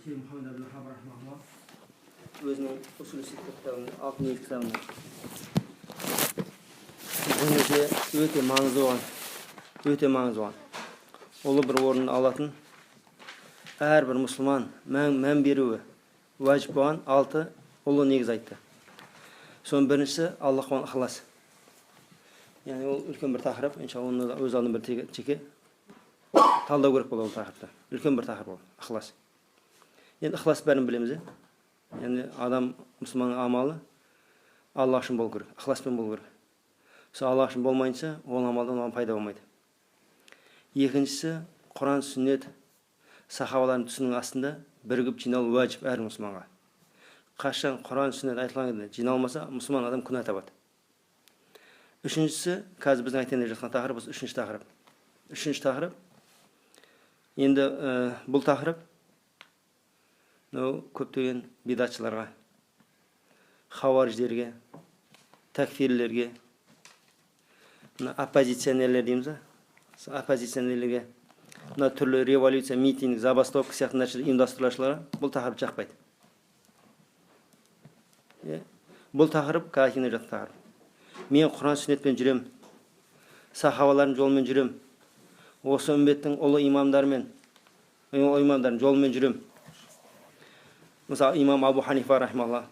Şeyh Muhammed Abdülhab rahmetullah özünün usulü sitte kitabının 6. kitabında bizimizde öte mаңызы olan ұлы bir орын алатын әрбір мұсылман мән беруі уәжіп болған 6 ұлы негіз айтты. Соның біріншісі Аллах оған ықылас. Яғни ол үлкен бір тақырып, иншалла оны өз алдына бір жеке талдау керек болады ол тақырыпты. Үлкен бір тақырып ол, ықылас. Енді ықылас бәрін білеміз. Яғни адам мұсылманның амалы Аллах үшін болу керек, ықыласпен болу керек. Сол Аллах үшін болмайынша, ол амалдан оған пайда болмайды. Екіншісі, Құран, сүннет, сахабалардың түсінің астында бірігіп жиналу уәжіп әр мұсылманға. Қашан Құран, сүннет айтылған кезде жиналмаса, мұсылман адам күнә табады. Үшіншісі, қазір біздің айтайын деп жатқан тақырып, үшінші тақырып. Үшінші тақырып. Енді бұл тақырып көптеген бидатшыларға, хауариждерге, такфирлерге, оппозиционерлер дейміз, оппозиционерлерге, түрлі революция, митинг, забастовка сияқты нәрселер ұйымдастырушыларға бұл тақырып жақпайды. Бұл тақырып кәкене жатқан тақырып. Мен Құран сүннетпен жүрем, сахабалардың жолымен жүрем, осы үмбеттің ұлы имамдарымен жолымен жүрем. Мысалы, имам Абу Ханифа рахималла,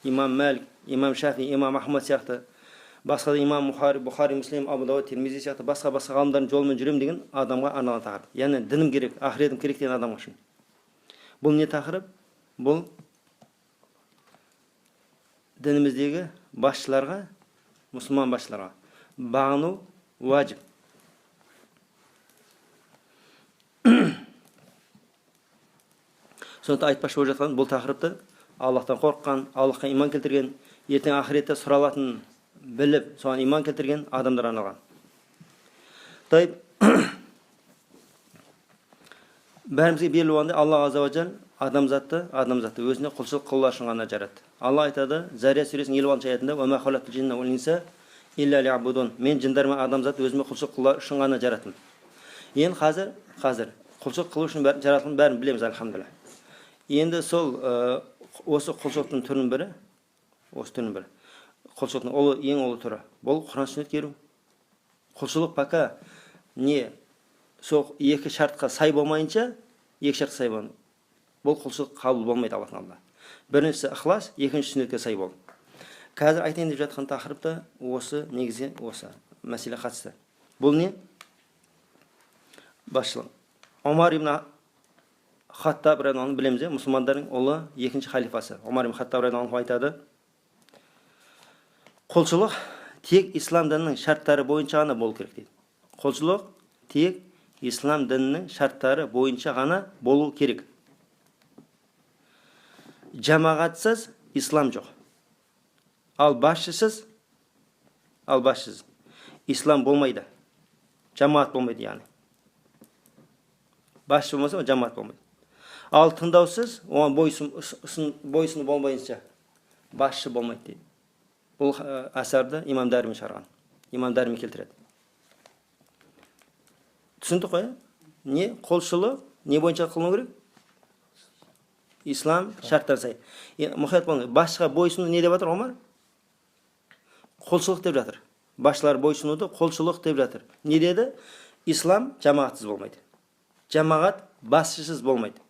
имам Мәлик, имам Шафи, имам Ахмад сияқты, басқа да имам Бұхари, Муслим, Абу Дауд, Тирмизи сияқты басқа ғалымдардың жолымен жүрем деген адамға арналған тақырып. Яғни дінім керек, ақыретім керек деген адам үшін. Бұл не тақырып? Бұл дініміздегі басшыларға, мұсылман басшыларға бағыну уәжіп. Сондықтан айтпақшы болып жатқан бұл тақырыпты Аллахтан қорыққан, Аллахқа иман келтірген, ертең ақыретте сұралатынын біліп, соған иман келтірген адамдар арналған. Бәрімізге беріліп болғанда Аллах азза ва жал адамзатты өзіне құлшылық қылу үшін ғана жаратты. Алла айтады, Зария сүресінің 56 аятында: "Ва ма халақтул джинна вал инса илля ли'будун." Мен жындар мен адамзатты өзіме құлшылық қылу үшін ғана жараттым. Енді қазір құлшылық қылу үшін жаратылған бәрін білеміз, альхамдулилlah. Енді сол осы құлшылықтың түрінің бірі, құлшылықтың ең ұлы түрі, бұл Құран сүннетке еру. Құлшылық пока не сол екі шартқа сай болмайынша, бұл құлшылық қабыл болмайды Аллахтың алдында. Біріншісі ықылас, екіншісі сүннетке сай бол. Қазір айтайын деп жатқан тақырыпта осы негізі осы мәселе қатысты. Бұл не? Басшылық. Омар ибн Хаттаб радиаллаху білеміз, мұсылмандардың ұлы екінші халифасы. Омар ибн Хаттаб радиаллаху айтады: құлшылық тек ислам дінінің шарттары бойынша ғана болу керек дейді. Құлшылық тек ислам дінінің шарттары бойынша ғана болу керек. Жамағатсыз ислам жоқ. Ал басшысыз ислам болмайды. Жамағат болмайды яғни. Басшы болмаса, жамағат болмайды. Ал тыңдаусыз, оған бойсыну болмайынша басшы болмайды дейді. Бұл әсәрді имам Дарими шығарған. Имам Дарими келтіреді. Түсіндік қой? Не? Құлшылық не бойынша қылыну керек? Ислам шарттар сай. Мұхият болыңыз. Басшыға бойсыну не деп жатыр Омар? Құлшылық деп жатыр. Басшылар бойсынуды құлшылық деп жатыр. Не деді? Ислам жамағатсыз болмайды. Жамағат басшысыз болмайды.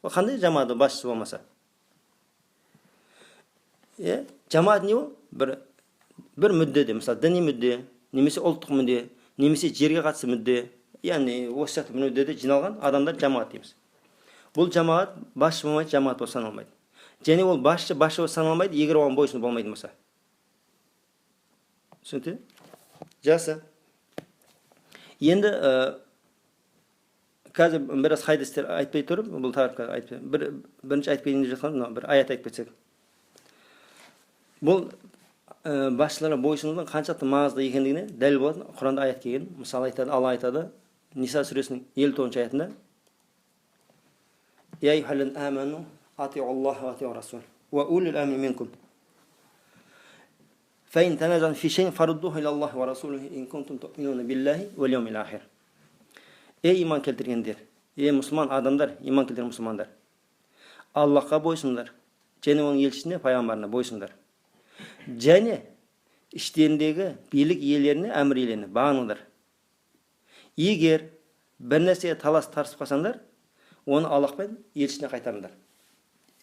Қандай жамағаты басшысы болмаса? Жамағат не ол? Бір мүддеде, мысалы діни мүдде, немесе ұлттық мүдде, немесе жерге қатысты мүдде, яғни осы сияқты мүддеде жиналған адамдар жамағат дейміз. Бұл жамағат басшы болмайды, жамағат болып саналмайды. Және ол басшы болып саналмайды, егер оған бойсыну болмайтын болса. Түсінді? Жақсы. Енді қазір біраз хадистер айтпай тұрып, бұл тақырыпқа айтпай. Бірінші айтпай деп жатқан, бір аят айтып кетсек. Бұл басшыларға бойсынудың қаншалықты маңызды екендігіне дәлел болатын Құранда аят келген. Мысалы айтады, Алла айтады, Ниса сүресінің 59 аятында: "Я айюхаллазина аману атиу Аллаха ва атиу расул ва улил амри минкум. Фа ин таназа'тум фи шай'ин фаруддуху иля Аллахи ва расулихи ин кунтум ту'минуна биллахи вал яумил ахир." Ей иман келтіргендер, ей мұсылман адамдар, иман келтірген мұсылмандар. Аллахқа бойсыңдар. Және оның елшісіне, пайғамбарына бойсыңдар. Және іштеріндегі билік иелеріне, әмір иелеріне бағыныңдар. Егер бір нәрсеге талас тарысып қалсаңдар, оны Аллах пен елшісіне қайтарыңдар.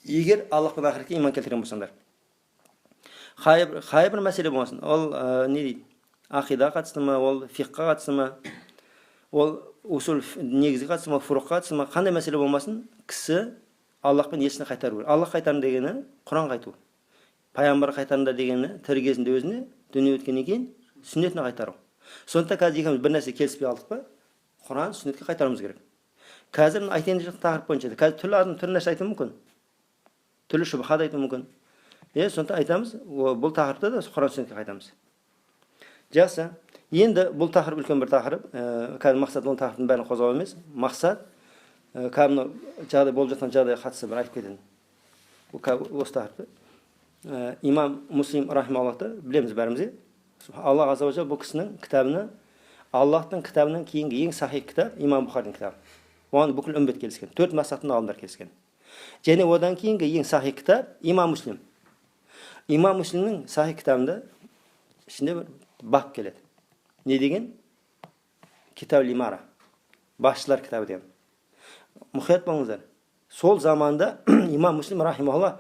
Егер Аллах пен ақиретке иман келтірген болсаңдар. Қай бір мәселе болмасын, ол не дейді? Ақидаға қатысты ма, ол фиққа қатысты ма, ол усул негізге қатысты ма, фуруққа қатысты ма, қандай мәселе болмасын, кісі Аллах пен елшісіне қайтару керек. Аллах қайтарым дегені Құран қайту. Пайғамбар қайтарымда дегені тірі кезінде өзіне, дүние өткеннен кейін сүннетіне қайтару. Сондықтан қазір екеуміз бір нәрсе келіспей алдық па? Құран, сүннетке қайтаруымыз керек. Қазір айтайын деген тақырып бойынша қазір түрлі адам түрлі нәрсе айтуы мүмкін. Түрлі шубхат айтуы мүмкін. Сондықтан айтамыз, бұл тақырыпта да Құран сүннетке қайтамыз. Жақсы. Енді бұл тақырып үлкен бір тақырып. Қазір мақсат ол тақырыптың бәрін қозғау емес. Мақсат кәдімгі жағдай болып жатқан жағдайға қатысты бір айтып кетеді. Осы тақырыпты. Имам Муслим рахималлахты білеміз бәріміз. Алла азза ва жал бұл кісінің кітабына, Аллахтың кітабынан кейінгі ең сахих кітап Имам Бухаридың кітабы. Оған бүкіл үмбет келіскен. 4 мақсаттың ғалымдар келіскен. Және одан кейінгі ең сахих кітап Имам Муслим. Имам Муслимнің сахих кітабында ішінде бір бап келеді. Не деген? Китаб лимара. Басшылар кітабы деген. Мұқият болыңыздар. Сол заманда Имам Муслим рахималлах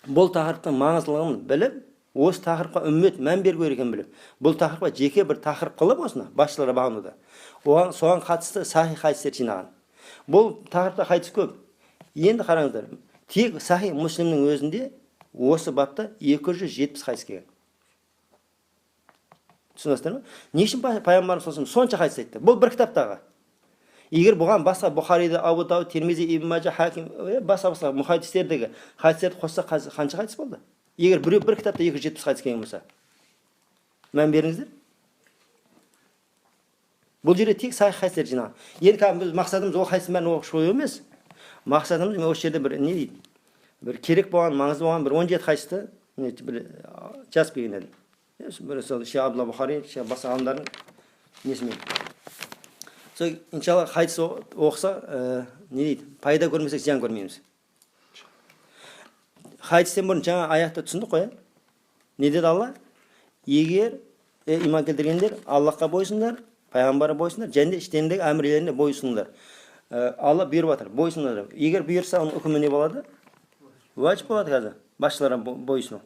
бұл тақырыптың маңыздылығын біліп, осы тақырыпқа үммет мән беру керек екенін біліп, бұл тақырыпқа жеке бір тақырып қылып осыны басшыларға бағынуда. Соған қатысты сахих хадистер жинаған. Бұл тақырыпта хадис көп. Енді қараңыздар, тек сахих Муслимнің өзінде осы бапта 270 хадис келген. Түсінесіздер ме? Не үшін пайғамбарымыз сонша хадис айтты? Бұл бір кітаптағы. Егер бұған басқа Бухарида, Абу Дауд, Тирмизи, Ибн Мажа, Хаким, басқа мұхаддистердегі хадистерді қосса қанша хадис болды? Егер біреу бір кітапта 270 хадис келген болса, мән беріңіздер. Бұл жерде тек сахих хадистер жинаған. Енді біз мақсатымыз ол хадистің бәрін оқып шығу емес. Мақсатымыз осы жерде бір не дейді? Бір керек болған, маңызды болған бір 17 хадисті жазып келген едім. Бір сол Шейх Абдулла Бухари, басқа ғалымдардың несімен. Сол иншалла хадис оқыса, не дейді? Пайда көрмесек зиян көрмейміз. Хадистен бұрын жаңа аятты түсіндік қой. Не деді Алла? Егер иман келтіргендер Аллахқа бойсыңдар, пайғамбарға бойсыңдар, және іштеріндегі әмір иелеріне бойсыңдар. Алла бұйырып жатыр, бойсыңдар. Егер бұйырса, оның үкімі не болады? Уәжіп болады қазір, басшыларға бойсыну.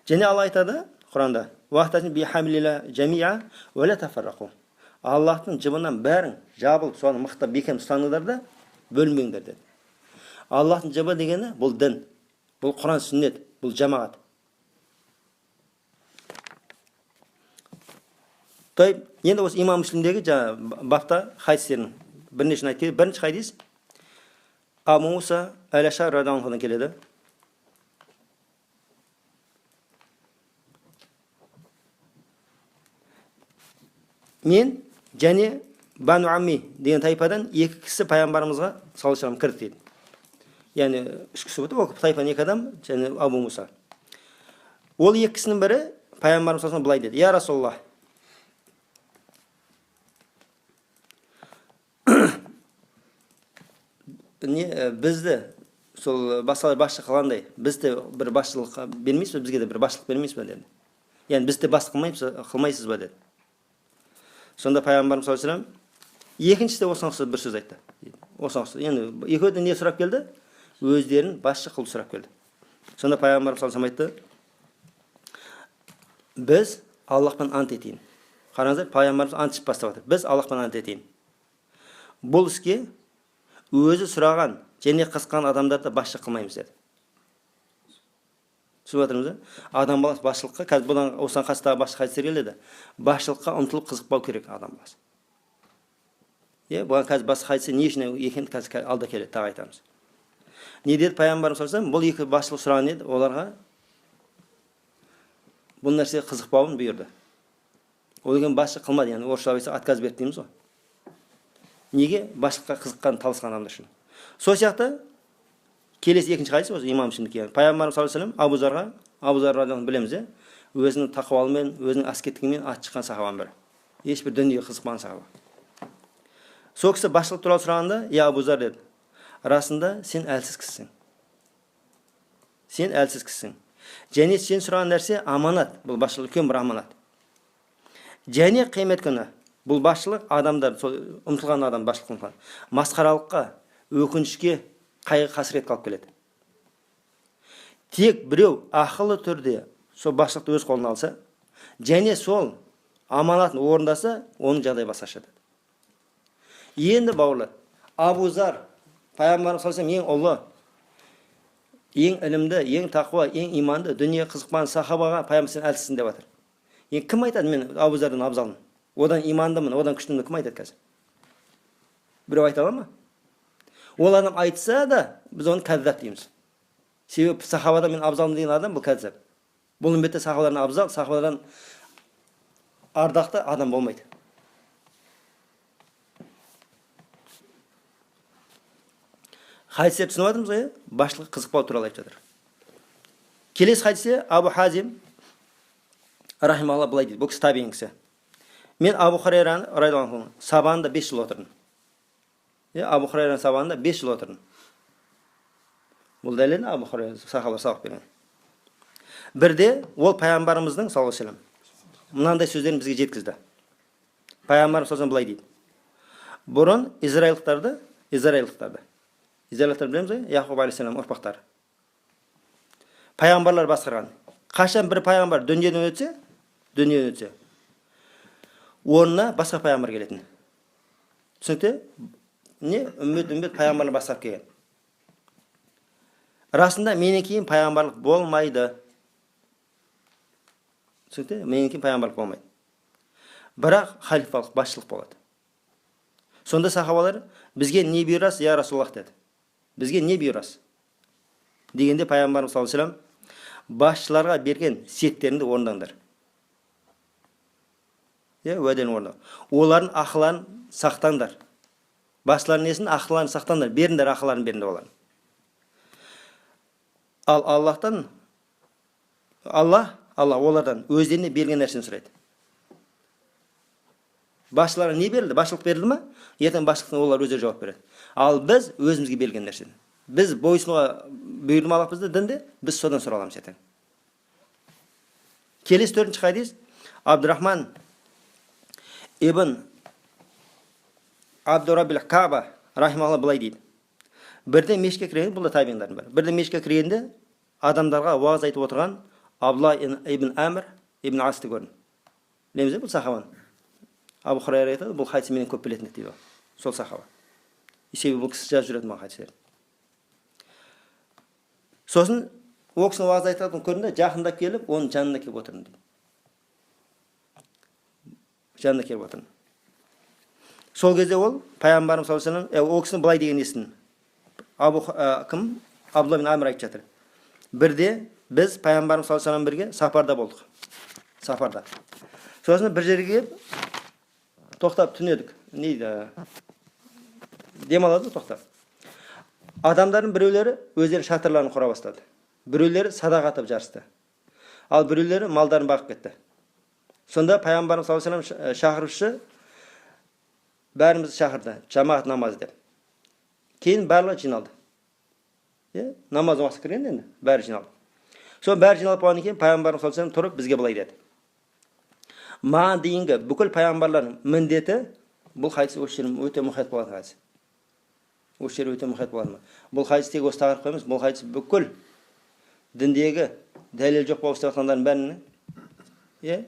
Және Алла айтады Құранда: "Вахтасин бихамлила жамиа ва ла тафаррақу." Аллахтың жібінен бәрін жабылып, соны мықтап бекем ұстаңыздар да бөлінбеңдер деді. Аллахтың жібі дегені бұл дін, бұл Құран сүннет, бұл жамағат. Енді осы Имам Муслимдегі бапта хадистердің бірнешін айтып келеді. Бірінші хадис Абу Муса әл-Ашъари радиаллаху анхудан келеді. Мен және Бану Амми деген тайпадан екі кісі пайғамбарымызға саллаллаху алейхи кірді дейді. Яғни үш кісі болды, ол тайпадан екі адам және Абу Муса. Ол екі кісінің бірі пайғамбарымыз саллаллаху алейхи былай деді: "Я Расулаллах, бізді сол басқалар басшы қылғандай, бізді бір басшылық бермейсіз бе, бізге де бір басшылық бермейсіз бе?" деді. Яғни бізді бас қылмайсыз ба деді. Сонда пайғамбарымыз саллаллаху алейхи екіншісі де осыған ұқсас бір сөз айтты. Енді екеуі де не сұрап келді? Өздерін басшы қылып сұрап келді. Сонда пайғамбарымыз саллаллаху алейхи айтты: "Біз Аллахпен ант етейін." Қараңыздар, пайғамбарымыз ант ішіп бастап жатыр. "Біз Аллахпен ант етейін. Бұл іске өзі сұраған және қысқан адамдарды басшы қылмаймыз" деді. Түсініп жатырмыз ба? Адам баласы басшылыққа, қазір бұдан осыған қатысты басшы хадистер келеді. Басшылыққа ұмтылып қызықпау керек адам баласы. Бұған қазір басшы хадистер не үшін екенін қазір алда келеді, тағы айтамыз. Не деді пайғамбарымыз саллаллаху алейхи? Бұл екі басшылық сұраған еді, оларға бұл нәрсе қызықпауын бұйырды. Ол деген басшы қылмады, яғни орысша айтса отказ берді дейміз ғой. Неге? Басшылыққа қызыққан, талысқан адамдар үшін. Сол сияқты келесі екінші хадис осы Имам Муслимдікі. Пайғамбарымыз саллаллаху алейхи Абу Зар радиаллаху білеміз, өзінің тақуалымен, өзінің аскеттігімен ат шыққан сахабаның бірі. Ешбір дүниеге қызықпаған сахаба. Сол кісі басшылық туралы сұрағанда: "Я Абу Зар" деді, расында сен әлсіз кісісің. Сен әлсіз кісісің. Және сен сұраған нәрсе аманат. Бұл басшылық үлкен бір аманат. Және қиямет күні бұл басшылық адамдар, ұмтылған адам басшылық ұмтылған. Масқаралыққа, өкінішке, қайғы қасіретке алып келеді. Тек біреу ақылы түрде сол басшылықты өз қолына алса, және сол аманатын орындаса, оның жағдайы басқаша. Енді бауырлар, Абу Зар, пайғамбарымыз салсам ең ұлы, ең ілімді, ең тақуа, ең иманды, дүние қызықпаған сахабаға пайғамбар сен әлсізсің деп жатыр. Енді кім айтады мен Абу Зардан абзалмын? Одан имандымын, одан күштімін, кім айтады қазір? Біреу айта ала ма? Ол адам айтса да, біз оны кәззап дейміз. Себебі сахабадан мен абзалмын деген адам бұл кәззап. Бұл үмбетте сахабалардан абзал, сахабалардан ардақты адам болмайды. Хадистерді түсініп жатырмыз ғой, басшылық қызықпау туралы айтып жатыр. Келесі хадисте Абу Хазим рахималла былай дейді. Бұл кісі табиғи кісі. Мен Абу Хурайраны радиаллаху анху сабанында 5 жыл отырдым. Абу Хурайраның сабанында 5 жыл отырдым. Бұл дәлелі Абу Хурайра сахабалар сабақ берген. Бірде ол пайғамбарымыздың саллаллаху алейхи ва саллям мынандай сөздерін бізге жеткізді. Пайғамбарымыз саллаллаху былай дейді. Бұрын израильдықтарды білеміз ғой, Яқуб алейхиссалам ұрпақтары. Пайғамбарлар басқарған. Қашан бір пайғамбар дүниеден өтсе, орнына басқа пайғамбар келетін. Түсінікті? Не? Үмбет пайғамбарлар басқарып келген. Расында менен кейін пайғамбарлық болмайды. Түсінікті? Менен кейін пайғамбарлық болмайды. Бірақ халифалық басшылық болады. Сонда сахабалар бізге не бұйырасыз, я Расулаллах деді. Бізге не бұйырасыз? Дегенде пайғамбарымыз саллаллаху алейхи ва саллям басшыларға берген сеттеріңді орындаңдар. Уәдені орындау. Олардың ақыларын сақтаңдар. Басшылардың несін ақыларын сақтаңдар. Беріңдер ақыларын беріңдер олардың. Ал Аллах олардан өздеріне берген нәрсені сұрайды. Басшыларға не берілді? Басшылық берілді ма? Ертең басшылықтың олар өздері жауап береді. Ал біз өзімізге берген нәрсені. Біз бойсынуға бұйырмалық бізді дінде, біз содан сұраламыз ертең. Келесі 4-ші хадис Абдурахман ибн Абдураббил Каба рахималла былай дейді. Бірде мешітке кіргенде, бұл да табиғиндардың бірі. Бірде мешітке кіргенде адамдарға уағыз айтып отырған Абдулла ибн Амр ибн Асты көрді. Білеміз бе бұл сахабаны? Абу Хурайра айтады, бұл хадисті менен көп білетін дейді. Сол сахаба. Себебі бұл кісі жазып жүреді маған хадистерді. Сосын ол кісінің уағыз айтатын көрінді, жақындап келіп, оның жанына келіп отырдым дейді. Жанына келіп отырдым. Сол кезде ол пайғамбарымыз саллаллаху алейхи ва саллям ол кісінің былай деген естідім. Абдулла ибн Амр айтып жатыр. Бірде біз пайғамбарымыз саллаллаху алейхи ва саллям бірге сапарда болдық. Сапарда. Сосын бір жерге келіп тоқтап түнедік. Демалады тоқтап. Адамдардың біреулері өздері шатырларын құра бастады. Біреулері садақа атып жарысты. Ал біреулері малдарын бағып кетті. Сонда пайғамбарымыз саллаллаху алейхи ва саллям шақырушы бәрімізді шақырды, жамағат намазы деп. Кейін барлығы жиналды. Намаз уақыты кірген енді, бәрі жиналды. Соң бәрі жиналып болғаннан кейін пайғамбарымыз саллаллаху алейхи ва саллям тұрып бізге былай деді. Маған дейінгі бүкіл пайғамбарлардың міндеті, бұл хадис өте мұқият болған хадис. Осы жер өте мұқият болады ма? Бұл хадис тек осы тақырыпқа емес, бұл хадис бүкіл діндегі дәлел жоқ болып істеп жатқандардың бәріне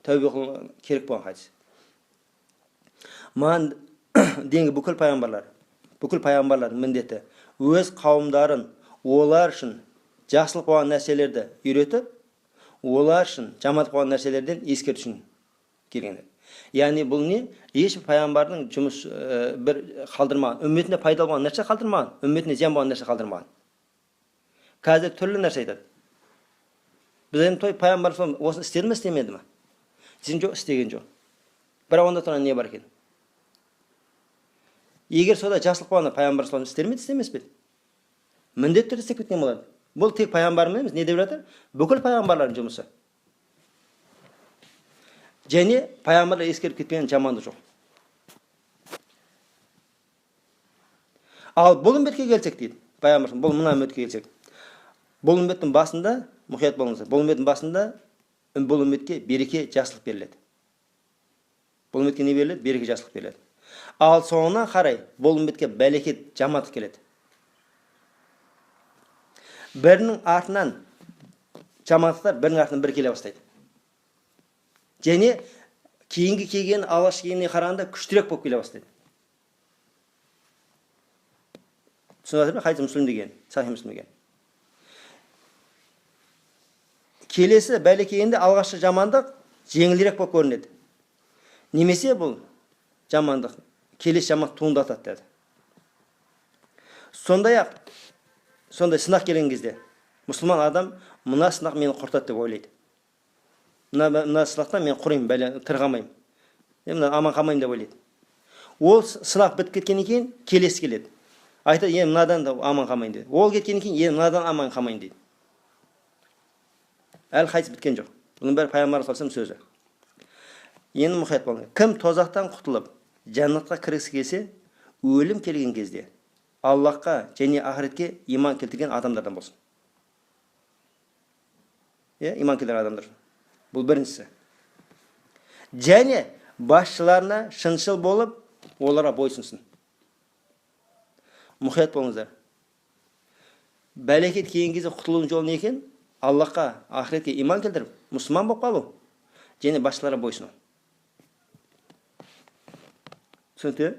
тәубе қылу керек болған хадис. Маған дейінгі бүкіл пайғамбарлардың міндеті өз қауымдарын олар үшін жақсылық болған нәрселерді үйретіп, олар үшін жаман болған нәрселерден ескерту үшін келгендер. Яғни бұл не? Ешбір пайғамбардың жұмыс бір қалдырмаған, үмметіне пайдалы болған нәрсе қалдырмаған, үмметіне зиян болған нәрсе қалдырмаған. Қазір түрлі нәрсе айтады. Біз енді пайғамбар осыны істеді ме, істемеді ме? Десем жоқ, істеген жоқ. Бірақ онда тұрған не бар екен? Егер сода жақсылық болғанда пайғамбар істер ме, істемес пе? Міндетті түрде істеп кеткен болады. Бұл тек пайғамбардың емес, не деп жатыр? Бүкіл пайғамбарлардың жұмысы. Және пайғамбарлар ескеріп кетпеген жаманды жоқ. Ал бұл үмбетке келсек дейді. Пайғамбар бұл мына үмбетке келсек. Бұл үмбеттің басында, мұқият болыңыздар, бұл үмбеттің басында бұл үмбетке береке, жақсылық беріледі. Бұл үмбетке не беріледі? Береке, жақсылық беріледі. Ал соңына қарай бұл үмбетке бәлекет, жамандық келеді. Бірінің артынан жамандықтар бірінің артынан бір келе бастайды. Және кейінгі келген алғашқы келгеніне қарағанда күштірек болып келе бастайды. Түсінесіздер ме? Хадис Мүслім деген, Сахи Мүслім деген. Келесі бәлекейінде алғашқы жамандық жеңілірек болып көрінеді. Немесе бұл жамандық келесі жамандық туындатады деді. Сондай сынақ келген кезде мұсылман адам мына сынақ мені құртады деп ойлайды. Мына сынақтан мен құраймын, тырғамаймын. Аман қалмаймын деп ойлайды. Ол сынақ бітіп кеткеннен кейін келесі келеді. Айтады, мынадан да аман қалмайын дейді. Ол кеткеннен кейін мынадан аман қалмайын дейді. Әлі хадис біткен жоқ. Бұның бәрі пайғамбар салсам сөзі. Енді мұқият болыңыз. Кім тозақтан құтылып, жәннатқа кіргісі келсе, өлім келген кезде Аллахқа және ақыретке иман келтірген адамдардан болсын. Иман келтірген адамдар. Бұл біріншісі. Және басшыларына шыншыл болып, оларға бойсынсын. Мұқият болыңыздар. Бәлекет келген кезде құтылудың жолы не екен? Аллахқа, ақыретке иман келтіріп, мұсылман болып қалу, және басшыларға бойсыну. Түсінікті?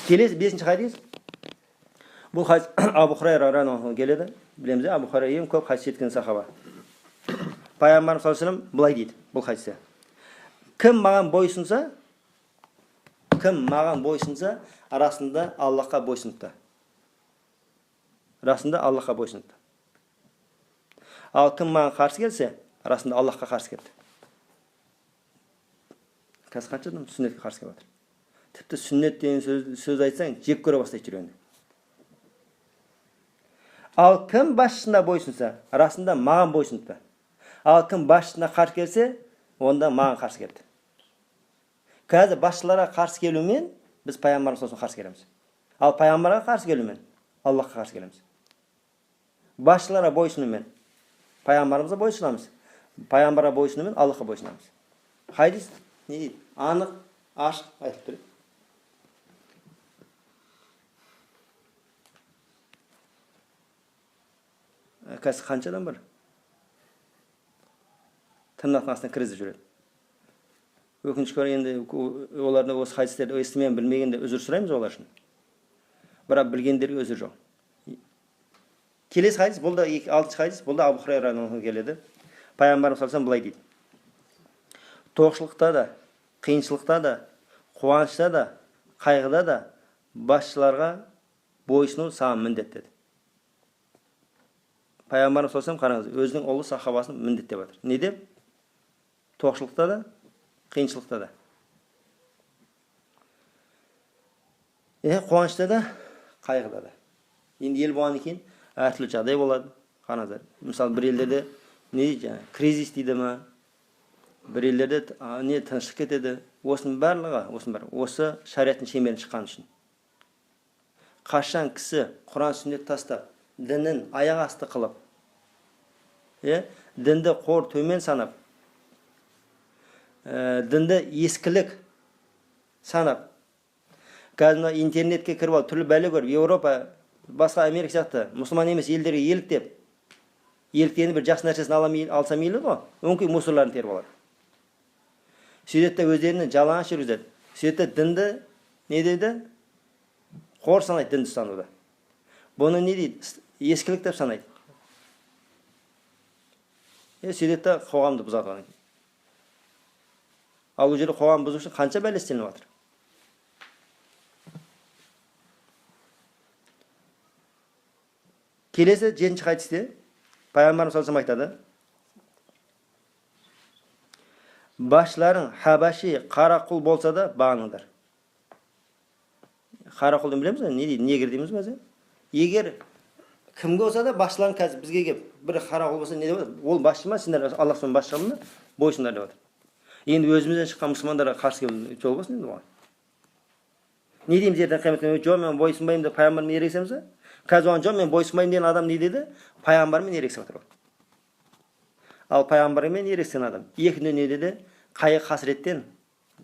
Келесі 5-ші хадис. Бұл хадис Абу Хурайра радиаллаху анху келеді. Білеміз, Абу Хурайра ең көп хадис жеткен сахаба. Пайғамбарымыз саллаллаху алейхи ва саллям былай дейді бұл хадисте. Кім маған бойсынса, арасында Аллахқа бойсыныпты. Арасында Аллахқа бойсыныпты. Ал кім маған қарсы келсе, арасында Аллахқа қарсы келді. Қазір қанша адам сүннетке қарсы келіп жатыр. Тіпті сүннет деген сөз айтсаң, жек көре бастайды жүргенде. Ал кім басшысына бойсынса, арасында маған бойсыныпты. Ал кім басшысына қарсы келсе, онда маған қарсы келді. Қазір басшыларға қарсы келумен біз пайғамбарымыз сосын қарсы келеміз. Ал пайғамбарға қарсы келумен Аллахқа қарсы келеміз. Басшыларға бойсынумен пайғамбарымызға бойсынамыз. Пайғамбарға бойсынумен Аллахқа бойсынамыз. Хадис не дейді? Анық, ашық айтып тұр. Қазір қанша адам бар? Тырнақтың астына кіргізіп жүреді. Өкінішке орай енді оларда осы хадистерді естімеген, білмегенде үзір сұраймыз олар үшін. Бірақ білгендерге өзір жоқ. Келесі хадис, бұл да 6-шы хадис, бұл да Абу Хурайра радиаллаху анху келеді. Пайғамбарымыз саллаллаху алейхи ва саллям былай дейді. Тоқшылықта да, қиыншылықта да, қуанышта да, қайғыда да басшыларға бойсыну саған міндет деді. Пайғамбарымыз саллаллаху алейхи ва саллям қараңыз, өзінің ұлы сахабасын міндеттеп жатыр. Не деп? Тоқшылықта да, қиыншылықта да. Қуанышта да, қайғыда да. Енді ел болғаннан кейін әртүрлі жағдай болады. Қараңыздар. Мысалы, бір елдерде не дейді, кризис дейді ма? Бір елдерде не тыныштық кетеді. Осының барлығы, осы шариғаттың шеңберінен шыққан үшін. Қашан кісі Құран сүннет тастап, дінін аяқ асты қылып, дінді қор төмен санап, дінді ескілік санап, қазір интернетке кіріп алып, түрлі бәле көріп, Еуропа, басқа Америка сияқты мұсылман емес елдерге еліктеп, еліктені бір жақсы нәрсесін алса мейлі ғой, өңкей мусорларын теріп алады. Сөйтеді өздерінің жалаңаш жүргізеді. Сөйтеді дінді не дейді? Қор санайды дінді ұстануды. Бұны не дейді? Ескілік деп санайды. Сөйтеді қоғамды бұзады. Ал ол жерде қоғам бұзу үшін қанша бәле істелініп жатыр? Келесі 7-ші хадисте пайғамбарымыз саллаллаху алейхи ва саллям айтады. Басшыларың хабаши қарақұл болса да бағыныңдар. Қарақұлды білеміз бе? Не дейді? Негр дейміз бе? Егер кімге болса да басшыларың қазір бізге келіп бір қарақұл болса не деп отыр? Ол басшы ма? Сендер Аллах соның басшыларына бойсыңдар деп отыр. Енді өзімізден шыққан мұсылмандарға қарсы келу жол болсын енді оған. Не дейміз ертең қиямет күні? Жоқ, мен бойсынбаймын деп пайғамбармен ерегісеміз бе? Қазір оған жоқ, мен бойсынбаймын деген адам не деді? Пайғамбармен ерегісіп отыр ол. Ал пайғамбармен ерегіскен адам екі дүниеде де қайғы қасіреттен,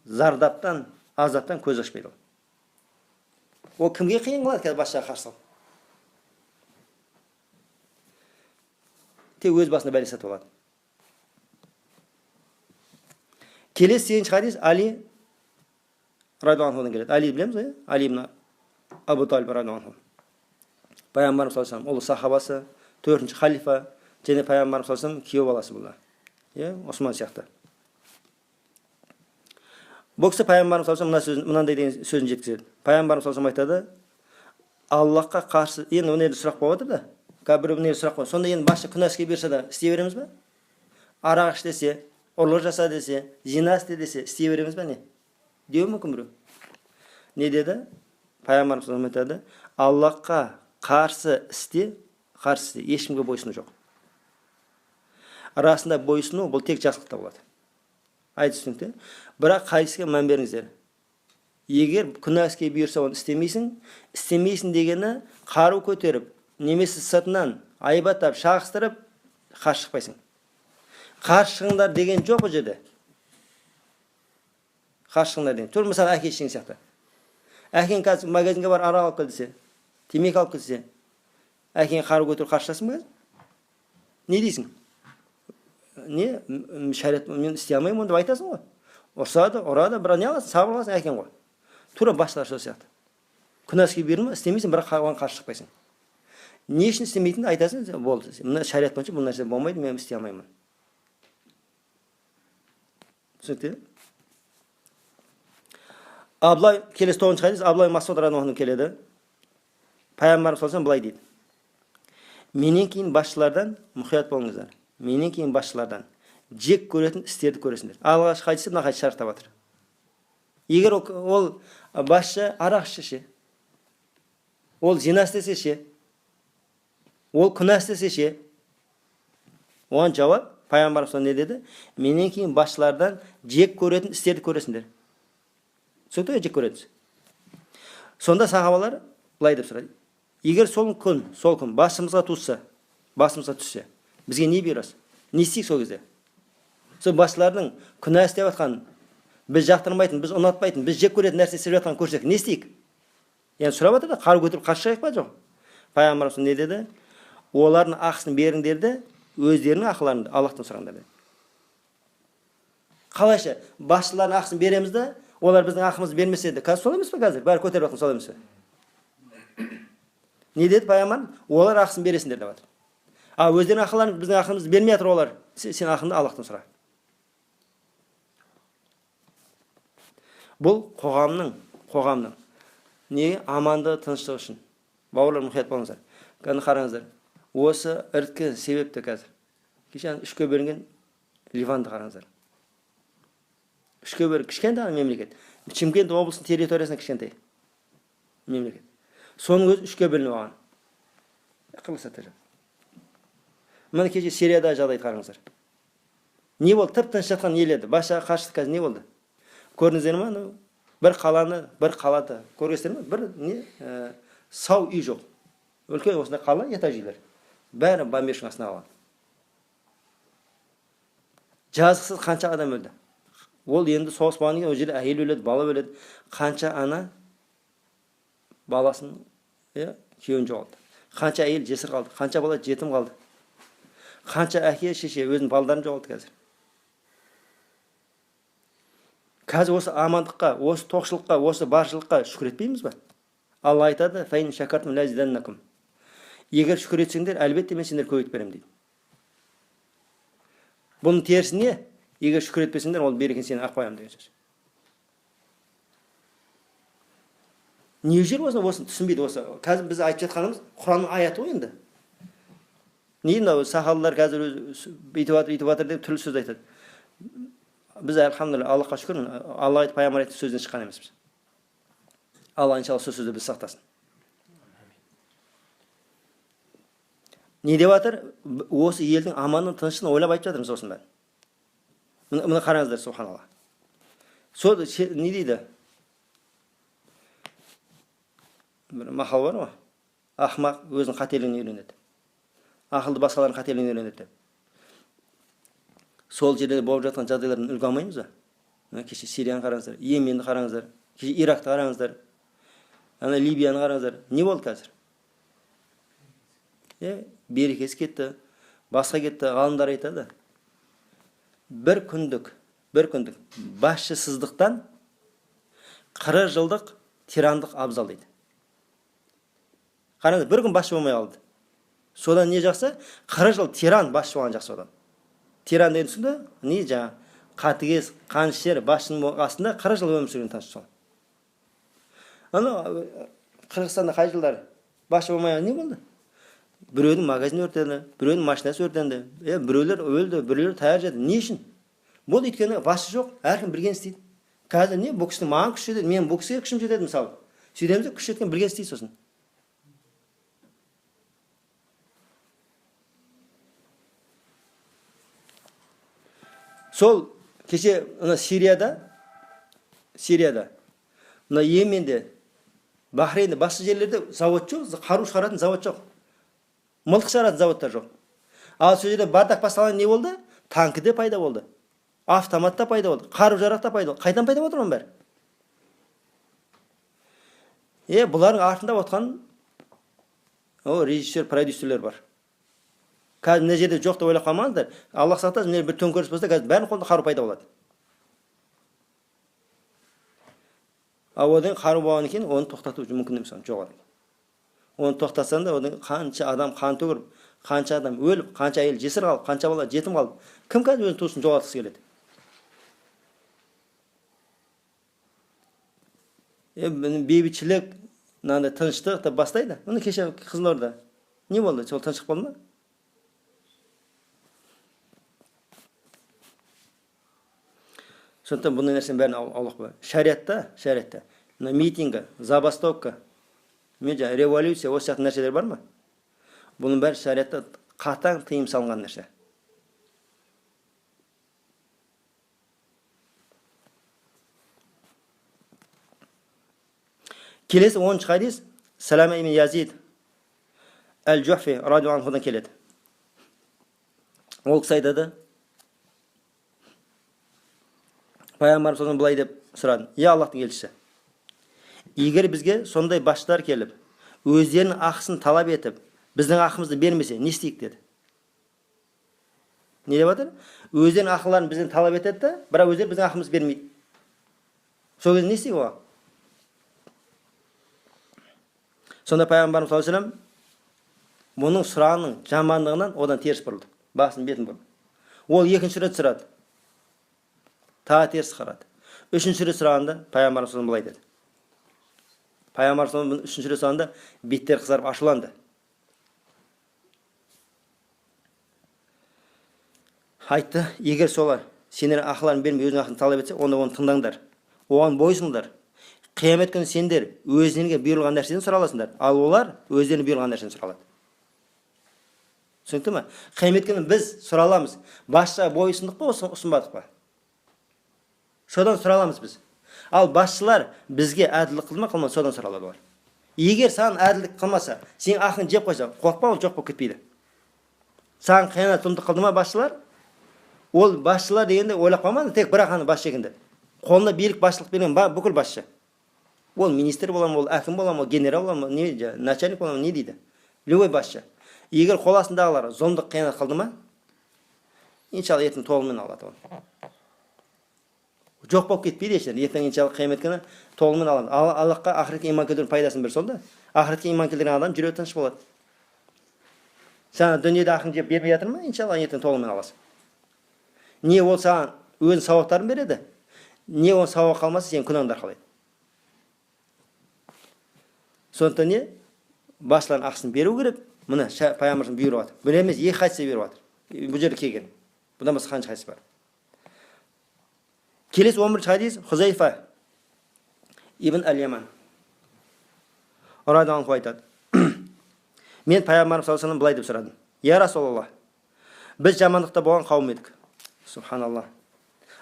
зардаптан, азаптан көз ашпайды ол. Ол кімге қиын қылады қазір басшаға қарсы алып? Тек өз басына бәле сатып алады. Келесі сегізінші хадис Али радиаллаху анхудан келеді. Али білеміз ғой? Али ибн Абу Талиб радиаллаху анху. Пайғамбарымыз саллаллаху алейхи ва саллям ұлы сахабасы, 4-ші халифа, және пайғамбарымыз саллаллаху алейхи ва саллям күйеу баласы бұлар. Осман сияқты. Бұл кісі пайғамбарымыз саллаллаху алейхи ва саллям мынандай деген сөзін жеткізеді. Пайғамбарымыз саллаллаху алейхи ва саллям айтады: Аллахқа қарсы, енді оны сұрақ болып отыр да. Бір сұрақ қой. Сонда енді басшы күнәске берсе де істей береміз бе? Арақ іш десе, ұрлық жаса десе, зина істе десе, істей береміз бе не? Деуі мүмкін біреу. Не деді? Пайғамбарымыз саллаллаху алейхи ва саллям айтады: Аллахқа қарсы істе, ешкімге бойсыну жоқ. Расында бойсыну бұл тек жақсылықта болады. Айт түсінікті. Бірақ қайсыға мән беріңіздер. Егер күнәске бұйырса оны істемейсің дегені қару көтеріп, немесе сыртынан айбаттап, шағыстырып, қарсы шықпайсың. Қарсы шығыңдар деген жоқ бұл жерде. Қарсы шығыңдар деген. Тұр мысалы әке шешең сияқты. Әкең қазір магазинге бар арақ алып кел десе, темекі алып кел десе, әкең қару көтеріп қарсы шығасың ба? Не дейсің? Не? Шариғат мен істей алмаймын деп айтасың ғой. Ұрсады, ұрады, бірақ не аласың? Сабыр аласың әкең ғой. Тура басшылар сол сияқты. Күнәске берме, істемейсің, бірақ оған қарсы шықпайсың. Не үшін істемейтінді айтасың, болды. Мына шариғат бойынша бұл нәрсе болмайды, мен істей алмаймын. Түсінікті? Абдулла, келесі 9-ші хадис, Абдулла ибн Мас'уд радиаллаху анху келеді. Пайғамбарымыз саллаллаху алейхи ва саллям былай дейді: Менен кейін басшылардан мұқият болыңыздар. Менен кейін басшылардан жек көретін істерді көресіңдер. Алғашқы хадисте мына хадис шарықтап жатыр. Егер ол басшы арақ ішсе, ол зина істесе, ол күнә істесе, оған жауап пайғамбарымыз не деді? Менен кейін басшылардан жек көретін істерді көресіңдер. Сөйтіп жек көреміз. Сонда сахабалар былай деп сұрайды: Егер сол күн басымызға түссе, бізге не бұйырасыз? Не істейік сол кезде? Сол басшылардың күнә істеп жатқан, біз жақтырмайтын, біз ұнатпайтын, біз жек көретін нәрсе істеп жатқан көрсек, не істейік? Енді сұрап жатыр да, қару көтеріп қарсы шығайық па, жоқ? Пайғамбарымыз не деді? Олардың ақысын беріңдер де, өздерінің ақыларын Аллахтан сұраңдар деді. Қалайша басшылардың ақысын береміз де, олар біздің ақымызды бермесе де, қазір сол емес пе қазір? Бәрі көтеріп жатқан сол емес пе? Не деді пайғамбар? Олар ақысын бересіңдер деп жатыр. Өздерінің ақыларын біздің ақымызды бермей жатыр олар. Сен ақыңды Аллахтан сұра. Бұл қоғамның не аманды тыныштығы үшін. Бауырлар мұқият болыңыздар. Қаны қараңыздар. Осы іріткі себепті қазір. Кеше 3-ке бөлінген Ливанды қараңыздар. 3-ке бөлінген кішкентай мемлекет. Шымкент облысының территориясында кішкентай мемлекет. Соның өзі 3-ке бөлініп алған. Қылысатыр. Мына кеше Сирияда жағдайды қараңыздар. Не болды? Тып-тыныш жатқан ел еді. Басшаға қарсы қазір не болды? Көрдіңіздер ме? Бір қалады. Көргенсіздер ме? Бір сау үй жоқ. Үлкен осындай қала, этаж үйлер. Бәрі бомбежканың астына қалған. Жазықсыз қанша адам өлді. Ол енді соғыс болғаннан кейін ол жерде әйел өледі, бала өледі. Қанша ана баласын, күйеуін жоғалды. Қанша әйел жесір қалды, қанша бала жетім қалды. Қанша әке, шеше өзінің балаларын жоғалды қазір. Қазір осы амандыққа, осы тоқшылыққа, осы баршылыққа шүкір етпейміз ба? Алла айтады: "Фаин шакартум лазиданнакум." Егер шүкір етсеңдер, әлбетте мен сендер көбейтіп беремін дейді. Бұның терісі не? Егер шүкір етпесеңдер, ол берекені сені ақ қоямын деген сөз. Не жер осыны түсінбейді осы. Қазір біз айтып жатқанымыз Құранның аяты ғой енді. Не мынау сахабалар қазір бүйтіп жатыр деп түрлі сөз айтады. Біз әлхамдулилля, Аллахқа шүкір, Алла айтып пайғамбар айтты сөзден шыққан емеспіз. Алла иншалла сол сөзді біз сақтасын. Не деп жатыр? Осы елдің аманның тыныштығын ойлап айтып жатырмыз осының бәрін. Мына қараңыздар, субханалла. Сол не дейді? бір мақал бар ғой. Ақымақ өзінің қателігінен үйренеді. Ақылды басқалардың қателігінен үйренеді. Сол жерде болып жатқан жағдайлардан үлгі алмаймыз ба? Кеше Сирияны қараңыздар, Йеменді қараңыздар, кеше Иракты қараңыздар, ана Либияны қараңыздар. Не болды қазір? Берекесі кетті, басқа кетті. Ғалымдар айтады. Бір күндік басшысыздықтан 40 жылдық тирандық абзал дейді. Қараңыз, бір күн басшы болмай қалды. Содан не жақсы? 40 жыл тиран басшы болған жақсы одан. Тиран деген түсінді? Не жаңа? Қатыгез, қанішер, басшының астында 40 жыл өмір сүрген таныс сол. Ана Қырғызстанда қай жылдар басшы болмай не болды? Біреудің магазин өртенді, біреудің машинасы өртенді, біреулер өлді, біреулер таяқ жеді. Не үшін? Бұл өйткені басшы жоқ, әркім білген істейді. Қазір не? Бұл кісінің маған күш жетеді, мен бұл кісіге күшім жетеді мысалы. Сөйтеміз де күш жеткен білген істейді сосын. Сол кеше Сирияда, Йеменде, Бахрейнде, басқа жерлерде завод жоқ, қару шығаратын завод жоқ. Мылтық шығаратын заводтар жоқ. Ал сол жерде бардақ басталған не болды? Танкі де пайда болды. Автомат та пайда болды. Қару жарақ та пайда болды. Қайдан пайда болды оның бәрі? Бұлардың артында отқан режиссер, продюсерлер бар. Қазір мына жерде жоқ деп ойлап қалмаңыздар. Аллах сақтасын, міне бір төңкеріс болса, қазір бәрінің қолында қару пайда болады. Одан қару болғаннан кейін оны тоқтату мүмкін емес, жоқ адам. Оны тоқтатсаң да одан қанша адам қан төгіліп, қанша адам өліп, қанша әйел жесір қалып, қанша бала жетім қалып, кім қазір өзінің туысын жоғалтқысы келеді? Бейбітшілік, тыныштық деп бастайды. Оны кеше Қызылорда не болды? Сол тыныштық болды ма? Сондықтан бұндай нәрсенің бәрін аулақ қой. Шариатта, митингі, забастовка, революция, осы сияқты нәрселер бар ма? Бұның бәрі шариатта қатаң тыйым салынған нәрсе. Келесі 10-шы хадис Салама ибн Язид әл-Джуфи радиаллаху анхудан келеді. Ол кісі айтады, Пайғамбар содан былай деп сұрады: Аллахтың елшісі, егер бізге сондай басшылар келіп, өздерінің ақысын талап етіп, біздің ақымызды бермесе, не істейік деді. Не деп жатыр? Өздерінің ақыларын бізден талап етеді, бірақ өздері біздің ақымызды бермейді. Сол кезде не істейік оған? Сонда Пайғамбарымыз саллаллаху алейхи ва саллям бұның сұрағының жамандығынан одан теріс бұрылды. Басын бетін бұрды. Ол екінші рет сұрады. Тағы теріс қарады. Үшінші рет сұрағанда Пайғамбарымыз былай деді. Пайғамбарымыз үшінші рет сұрағанда беттері қызарып ашуланды. Айтты, егер солар сендер ақыларын бермей өзінің ақылын талап етсе, онда оны тыңдаңдар. Оған бойсыңдар. Қиямет күні сендер өздеріңе бұйырылған нәрседен сұраласыңдар, ал олар өздеріне бұйырылған нәрседен сұралады. Түсінікті ме? Қиямет күні біз сұраламыз. Басшыға бойсындық па, ұсынбадық па? Содан сұраламыз біз. Ал басшылар бізге әділдік қылды ма, қылмады, содан сұралады олар. Егер саған әділдік қылмаса, сен ақын жеп қойса, қорықпа, ол жоқ болып кетпейді. Саған қиянат зұлымдық қылды ма басшылар? Ол басшылар дегенде ойлап қалмаңыз, тек бір ақаны басшы екенде. Қолына билік басшылық берген бүкіл басшы. Ол министр бола ма, ол әкім бола ма, генерал бола ма, начальник бола ма, не дейді? Любой басшы. Егер қол астындағылар зұлымдық қиянат қылды ма, иншалла ертең толығымен алады оны. Жоқ болып кетпейді ешнәрсе. Ертең иншалла қиямет күні толығымен алады. Аллахқа ақыретке иман келтірудің пайдасын бір сол да. Ақыретке иман келтірген адам жүрегі тыныш болады. Саған дүниеде ақын жеп бермей жатыр ма, иншалла ертең толығымен аласың. Не ол саған өзінің сауаптарын береді, не оның сауап қалмаса, сен күнәңді арқалайды. Сондықтан не? Басшылардың ақысын беру керек. Мына Пайғамбарымыз бұйырып жатыр. Бір емес, екі хадисте беріп жатыр. Бұл жерде келген. Бұдан басқа қанша хадис бар? Келесі 11-ші хадис Хузайфа ибн әл-Яман радиаллаху анху айтады. Мен Пайғамбарымыз саллаллаху алейхи ва саллям былай деп сұрадым: Я Расулаллах, біз жамандықта болған қауым едік. Субханаллах.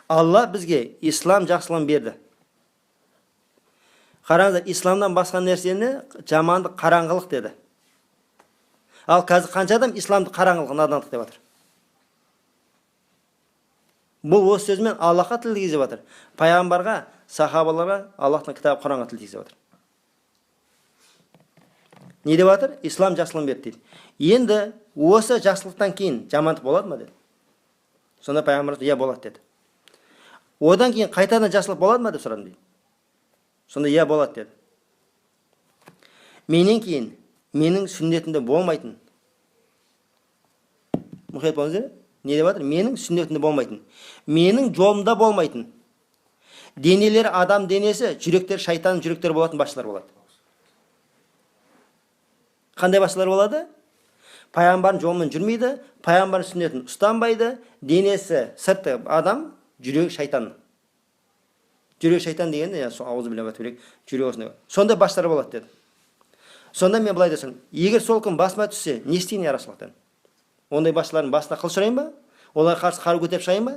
Алла бізге ислам жақсылығын берді. Қараңыздар, исламдан басқа нәрсені жамандық, қараңғылық деді. Ал қазір қанша адам исламды қараңғылық, надандық деп жатыр. Бұл осы сөзмен Аллахқа тіл тигізіп жатыр. Пайғамбарға, сахабаларға Аллахтың кітабы Құранға тіл тигізіп жатыр. Не деп жатыр? Ислам жақсылығын берді дейді. Енді осы жақсылықтан кейін жамандық болады ма деді. Сонда пайғамбарымыз иә болады деді. Одан кейін қайтадан жақсылық болады ма деп сұрадым дейді. Сонда иә болады деді. Менен кейін менің сүннетімде болмайтын. Мұқият болыңыздар. Не деп жатыр? Менің сүннетімде болмайтын. Менің жолымда болмайтын. Денелері адам денесі, жүректер шайтанның жүректері болатын басшылар болады. Қандай басшылар болады? Пайғамбардың жолымен жүрмейді, пайғамбардың сүннетін ұстанбайды, денесі сырты адам, жүрегі шайтан. Жүрегі шайтан дегенде, ауызы біле батып керек, жүрегі осындай. Сондай басшылар болады деді. Сонда мен былай десем, егер сол күн басыма түссе, не істейін я Расулаллах? Ондай басшылардың басына қыл сұрайын ба? Олар қарсы қару көтеріп шығайын ба?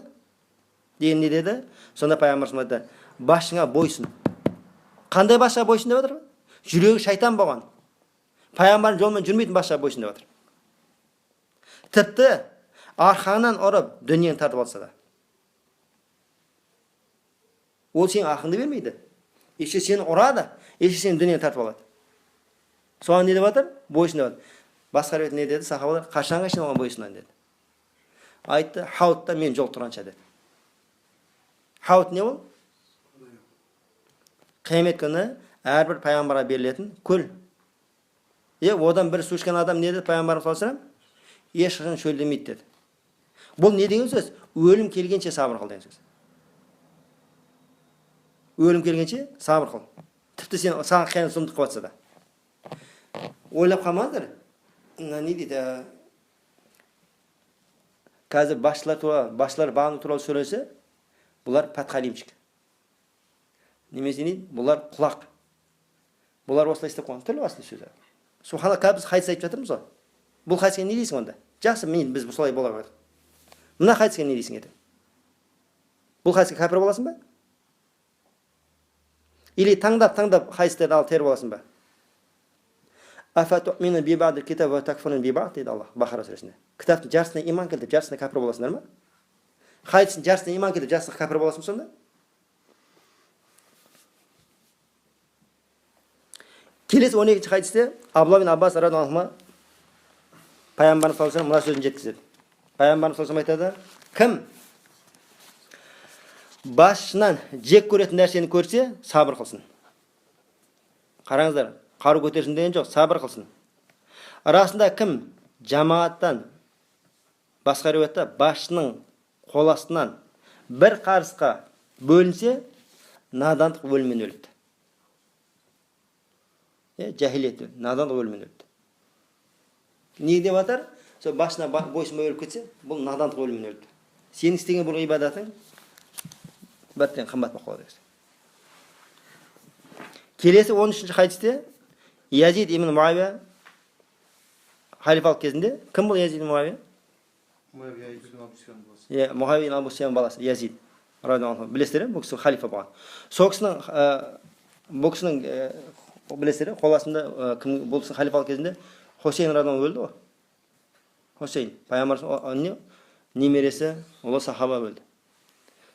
Деген не деді? Сонда пайғамбарымыз айтты, басшыңа бойсын. Қандай басшыға бойсын деп жатыр? Жүрегі шайтан болған. Пайғамбардың жолымен жүрмейтін басшыға бойсын деп жатыр. Тіпті арқаңнан ұрып дүниені тартып алса да. Ол сенің ақыңды бермейді. Еші сені ұрады, еші сені дүниені тартып алады. Соған не деп жатыр? Бойсын деп жатыр. Басқа ретінде не деді? Сахабалар қашанға шейін оған бойсынайын деді. Айтты, хаутта мен жол тұранша деді. Хаут не ол? Қиямет күні әрбір пайғамбарға берілетін көл. Одан бір су ішкен адам не деді? Пайғамбарымыз саллаллаху алейхи ва саллям ешқашан шөлдемейді деді. Бұл не деген сөз? Өлім келгенше сабыр қыл деген сөз. Өлім келгенше сабыр қыл. Тіпті саған қиянат сұмдық қылып жатса да. Ойлап қалмаңыздар. Не дейді? Қазір басшылар бағыну туралы сөйлесе, бұлар пәтқалимчик. Немесе не? Бұлар құлақ. Бұлар осылай істеп қойған. Түрлі басты сөзі. Субхана, біз хадис айтып жатырмыз ғой. Бұл хадиске не дейсің онда? Жақсы, біз солай бола қойдық. Мына хадиске не дейсің еді? Бұл хадиске кәпір боласың ба? Или таңдап хадистерді алып теріп боласың ба? Афатуъмину би баъдил китаб ва такфурун би баъд дейді Аллах Бақара сүресінде. Кітаптың жарысына иман келтіріп, жарысына кәпір боласыңдар ма? Хадистің жарысына иман келтіріп, жарысына кәпір боласың сонда? Келесі 12-ші хадисте Абдулла бин Аббас радиаллаху анху пайғамбарымыз саллаллаху алейхи ва саллям мына сөзін жеткізеді. Пайғамбарымыз саллаллаху алейхи ва саллям айтады: кім басшынан жек көретін нәрсені көрсе, сабыр қылсын. Қараңыздар, қару көтерсін деген жоқ, сабыр қылсын. Арасында кім жамағаттан, басқа риуаятта басшының қол астынан бір қарысқа бөлінсе, надандық өліммен өледі. Жахилет, надандық өліммен өледі. Не деп жатыр? Сол басшына бойсынбай өліп кетсе, бұл надандық өліммен өледі. Сенің істеген бұл ибадатың бірден қымбат болып қалады. Келесі 13-ші хадисте Язид ибн Муавия халифалық кезінде, кім бұл Язид ибн Муавия? Муавия ибн Абу Суфиян баласы Язид радиаллаху анху. Білесіздер, бұл кісі халифа болған. Сол кісінің білесіздер, қол астында кім бұл кісі халифалық кезінде Хусейн радиаллаху өлді ғой. Хусейн, пайғамбарымыз немересі, ұлы сахаба өлді.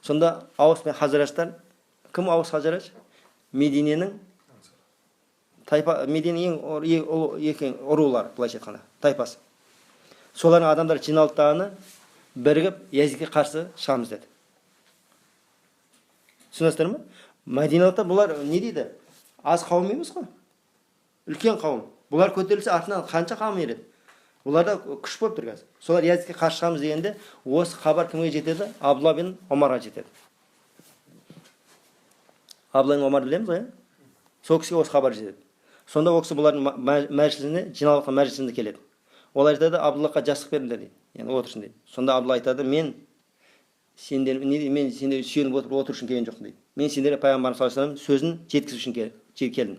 Сонда Аус пен Хазраджтар, кім Аус Хазрадж? Мединенің ең ұрулар, былайша айтқанда, тайпасы. Солардың адамдар жиналып бірігіп Язидке қарсы шығамыз деді. Түсінесіздер ме? Мәдиналықтар бұлар не дейді? Аз қауым емес қой. Үлкен қауым. Бұлар көтерілсе артынан қанша қауым ереді? Бұларда күш болып тұр қазір. Солар Язидке қарсы шығамыз дегенде, осы хабар кімге жетеді? Абдулла бин Омарға жетеді. Абдулла бин Омар білеміз ғой? Сол кісіге осы хабар жетеді. Сонда ол кісі бұлардың мәжілісіне, жиналған мәжілісіне келеді. Олар айтады, Абдуллахқа жастық беріңдер дейді. Yani отырсын дейді. Сонда Абдулла айтады, мен сендер сүйеніп отыру үшін келген жоқпын дейді. Мен сендерге пайғамбар саллаллаху алейхи ва саллям сөзін жеткізу үшін келдім.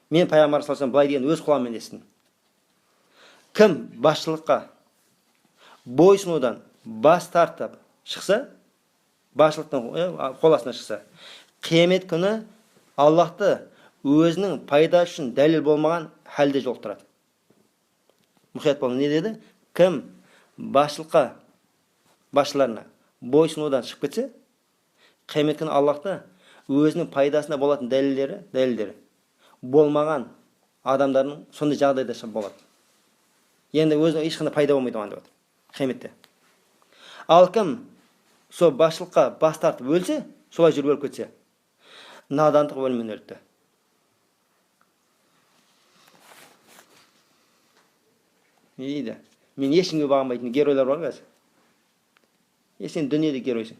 Мен пайғамбар саллаллаху алейхи ва саллям былай деген өз құлағыммен естідім. Кім басшылыққа бойсынудан бас тартып шықса, басшылықтың қол астына шықса, қиямет күні Аллахты өзінің пайдасы үшін дәлел болмаған халде жолықтырады. Мұхият болған не деді? Кім басшыларына бойсынудан шығып кетсе, қиямет күні Аллахты өзінің пайдасына болатын дәлелдері болмаған адамдардың сондай жағдайда болады. Енді өзінің ешқандай пайда болмайды оған деп отыр. Қияметте. Ал кім сол басшылыққа бас тартып өлсе, солай жүріп өліп кетсе, надандық өліммен өліпті. Не дейді? Мен ешкімге бағынбайтын геройлар бар қазір. Сен дүниеде геройсың.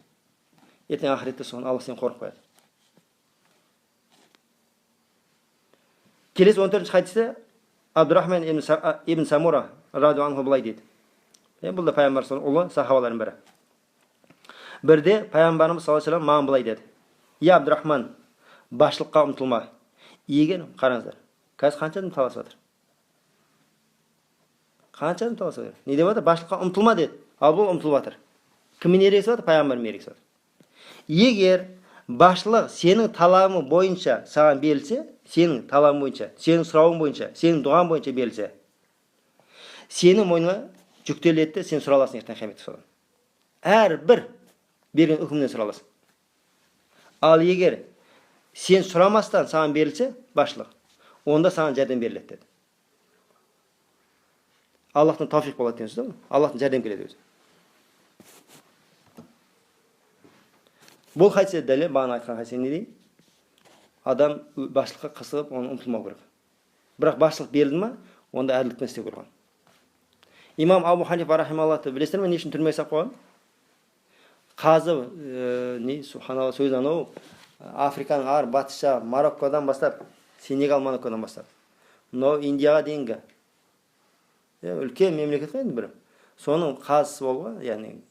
Ертең ақыретте соны Алла сен қорқып қояды. Келесі 14-ші хадисте Абдурахман ибн Самура радиаллаху анху былай дейді. Бұл да пайғамбар ұлы сахабалардың бірі. Бірде пайғамбарымыз саллаллаху алейхи ва саллям маған былай деді. Я Абдурахман, басшылыққа ұмтылма. Егер қараңыздар, қазір қанша адам таласып жатыр? Қанша адам таласып жатыр? Не деп жатыр? Басшылыққа ұмтылма деді. Ал бұл ұмтылып жатыр. Кіммен ерегісіп жатыр? Пайғамбармен ерегісіп жатыр. Егер басшылық сенің талабың бойынша саған берілсе, сенің талабың бойынша, сенің сұрауың бойынша, сенің дұғаң бойынша берілсе, сенің мойныңа жүктеледі, сен сұра аласың ертең қияметте содан. Әрбір берген үкімнен сұра аласың. Ал егер сен сұрамастан саған берілсе, басшылық, онда саған жәрдем беріледі деді. Аллахтың тауфиқ болады деген сөз. Аллахтың жәрдем келеді өзі. Бұл хадисте дәлел, бағана айтқан хадисте не дейін? Адам басшылыққа қысылып, оны ұмтылмау керек. Бірақ басшылық берілді ма, онда әділдікпен істеу керек. Имам Абу Ханифа рахималлахты білесіздер ме, не үшін түрмеге салып қойған? Қазы, субханалла сөз анау, Африканың ар батыс жағы, Мароккодан бастап, Сенегал, Мароккодан бастап, мынау Индияға дейінгі үлкен мемлекет қой енді бірі. Соның қазысы болуға, яғни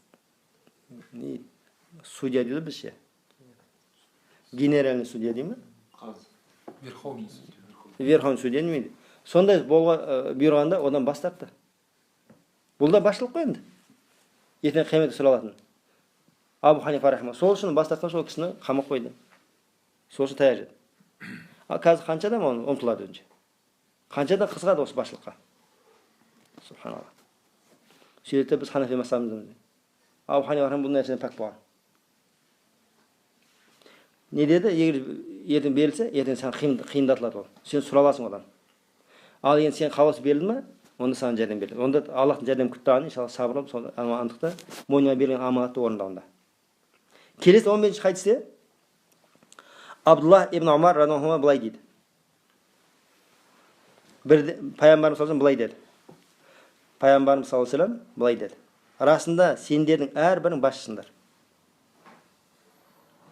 судья дейді біздше. Генеральный судья дейді ме? Верховный судья. Верховный судья демейді. Сондай болуға бұйырғанда одан бас тартты. Бұл да басшылық қой енді. Ертең қияметте сұралатын. Абу Ханифа рахималлах сол үшін бас тартқан сол кісіні қамап қойды. Сол үшін таяқ жеді. Ал қазір қанша адам оны ұмтылады өзінше. Қаншадан қызығады осы басшылыққа. Субханалла. Сөйтіп біз ханафи мазхабымызда. Абу Ханифа рахималлах бұл нәрседен пәк болған. Не деді? Егер ертең берілсе, ертең сен қиындатылады ол. Сен сұраласың одан. Ал енді сен қаласы берілді ме, онда саған жәрдем беріледі. Онда Аллахтың жәрдем күттіғаны, иншалла сабырлап, сол андықты мойныңа берген аманатты орындауында. Келесі 15-ші хадисте Абдуллах ибн Умар радиаллаху анху былай дейді. Пайғамбарымыз саллаллаху былай деді. Пайғамбарымыз саллаллаху былай деді. Расында сендердің әрбірің басшысыңдар.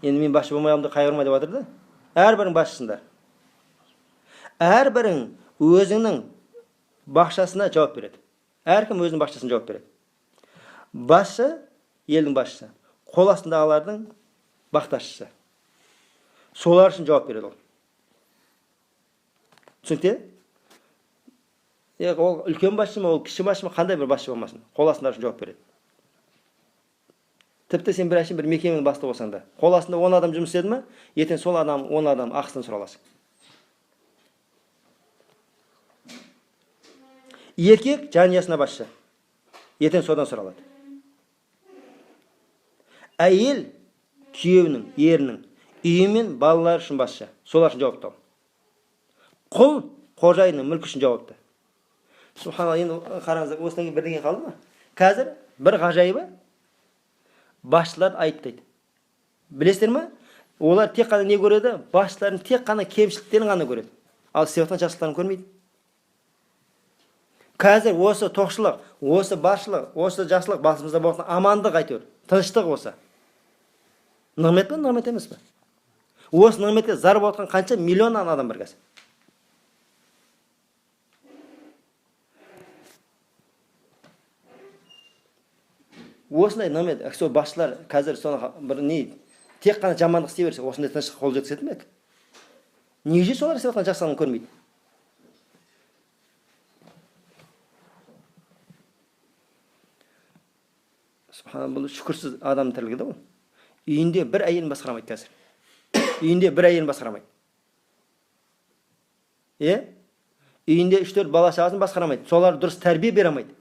Енді мен басшы болмайымды қайғырма деп жатыр да. Әрбірің басшысыңдар. Әрбірің өзіңнің бақшасына жауап береді. Әркім өзінің бақшасына жауап береді. Басшы, елдің басшысы. Қол астындағылардың бақташысы. Солар үшін жауап береді ол. Түсінікте? Ол үлкен басшы ма, ол кіші басшы ма, қандай бір басшы болмасын. Қол астындағылар үшін жауап береді. Тіпті сен бір әшейін бір мекеменің бастығы болсаң да, қол астында 10 адам жұмыс істеді ме, ертең сол 10 адам ақысын сұраласың. Еркек жанұясына басшы. Ертең содан сұралады. Әйел күйеуінің, ерінің, үйі мен балалар үшін басшы. Солар үшін жауапты. Құл қожайынның мүлкі үшін жауапты. Субханалла, енді қараңыздар, осыдан кейін бірдеңе қалды ма? Қазір бір ғажайыбы басшылар айыптайды. Білесіздер ме? Олар тек қана не көреді? Басшылардың тек қана кемшіліктерін ғана көреді. Ал істеп жатқан жақсылықтарын көрмейді. Қазір осы тоқшылық, осы баршылық, осы жақсылық басымызда болатын амандық әйтеуір. Тыныштық осы. Нығмет пе, нығмет емес пе? Осы нығметке зар болып отқан қанша миллионнан адам бар қазір. Осындай нығмет, сол басшылар қазір соны бір не, тек қана жамандық істей берсе, осындай тыныштыққа қол жеткізеді ме? Неге солар істеп жатқан жақсылығын көрмейді? Бұл шүкірсіз адам тірлігі да ол. Үйінде бір әйелін басқарамайды қазір. Үйінде бір әйелін басқарамайды. Үйінде 3-4 бала шағасын басқарамайды. Солар дұрыс тәрбие бере алмайды.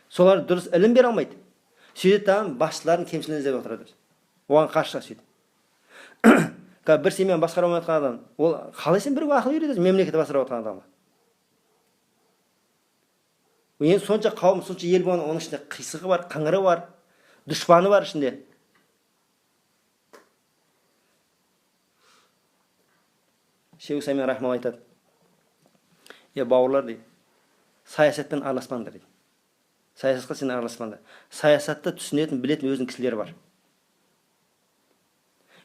Солар дұрыс ілім бере алмайды. Сөйтіп басшылардың кемшілігін іздеп отырады. Оған қарсы сөйтіп. Бір семьяны басқара алмай жатқан адам, ол қалай сен біреуге ақыл үйретесің, мемлекетті басқарып отырған адамға? Енді сонша қауым, сонша ел болған, оның ішінде қисығы бар, қыңыры бар, дұшпаны бар ішінде. Шейх Усаймин рахмалла айтады: бауырлар дейді, саясатпен араласпаңдар дейді. Саясатқа сен араласпаңдар. Саясатты түсінетін, білетін өзінің кісілері бар.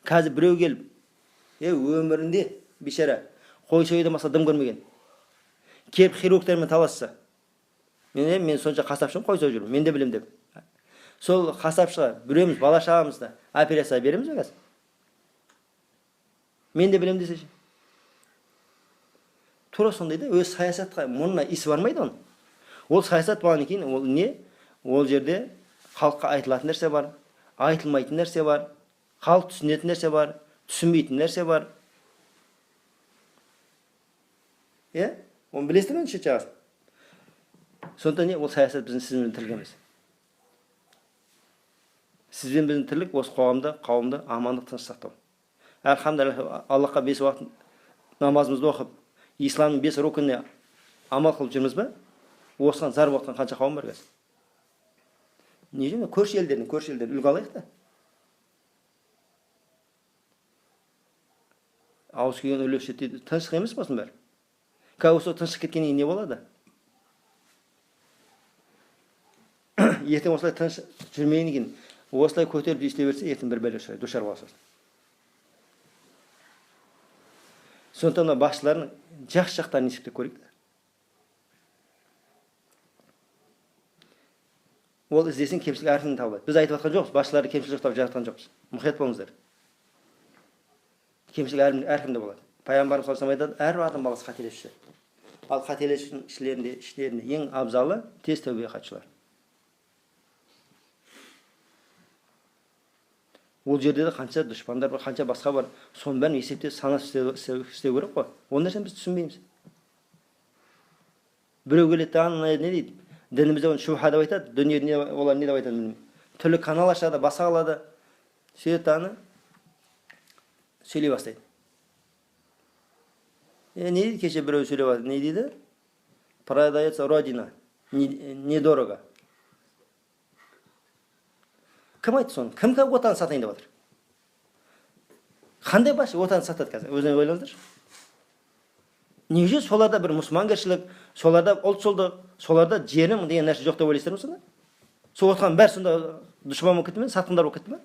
Қазір біреу келіп, өмірінде бейшара қой союдан басқа дым көрмеген. Келіп хирургтермен таласса, мен сонша қасапшымын, қой сойып жүрмін, мен де білем деп. Сол қасапшыға біреуміз бала шағамызды операция береміз бе қазір? Мен де білем десе ше. Тура сондай да, өз саясатқа мұрнына исі бармайды оның. Ол саясат болғаннан кейін, ол не? Ол жерде халыққа айтылатын нәрсе бар, айтылмайтын нәрсе бар, халық түсінетін нәрсе бар, түсінбейтін нәрсе бар. Оны білесіздер ме, шет жағасын? Сондықтан не? Ол саясат біздің сізбен тірлігіміз. Сізбен біздің тірлік осы қауымды амандық тыныш сақтау. Әлхамдулилlah, Аллахқа 5 уақыт намазымызды оқып, исламның 5 рукніне амал қылып жүрміз бе? Осыған зар болған қанша қауым бар қазір? Неге? Көрші елдерін үлгі алайық та. Ауыз күйген өлеуші дейді, тыныштық емес болсын бәрі. Осы тыныштық кеткеннен не болады? Ертең осылай тыныш жүрмейін екен, осылай көтеріп істей берсе, ертең бір бәле ұшырайды, душар боласыз. Сондықтан басшылардың жақсы жақтарын есептеп көрейік. Ол іздесін кемшілік әркімнен табылады. Біз айтып жатқан жоқпыз, басшыларды кемшілік тауып жатқан жоқпыз. Мұқият болыңыздар. Кемшілік әркімде болады. Пайғамбарымыз саллаллаху алейхи вассалам айтады, әр адам баласы қателесуші. Ал қателесудің іштерінде ең абзалы тез тәубеге қатушылар. Ол жерде де қанша дұшпандар бар, қанша басқа бар, соның бәрін есепте санап істеу керек қой. Ол нәрсені біз түсінбейміз. Біреу келеді, не дейді? Дінімізде оны шубха деп айтады, дүниеде олар не деп айтады білмеймін. Түрлі канал ашады, баса алады. Сөйтіп сөйлей бастайды. Не дейді? Кеше біреу сөйлеп алды. Не дейді? Продается родина, недорого. Кім айтты соны? Кім отанын сатайын деп отыр? Қандай басшы отанын сатады қазір? Өзіне ойлаңыздаршы. Неге соларда бір мұсылманкершілік, соларда ұлтшылдық, соларда жерім деген нәрсе жоқ деп ойлайсыздар ма сонда? Сол отқан бәрі сонда дұшпан болып кетті ме? Сатқындар болып кетті ме?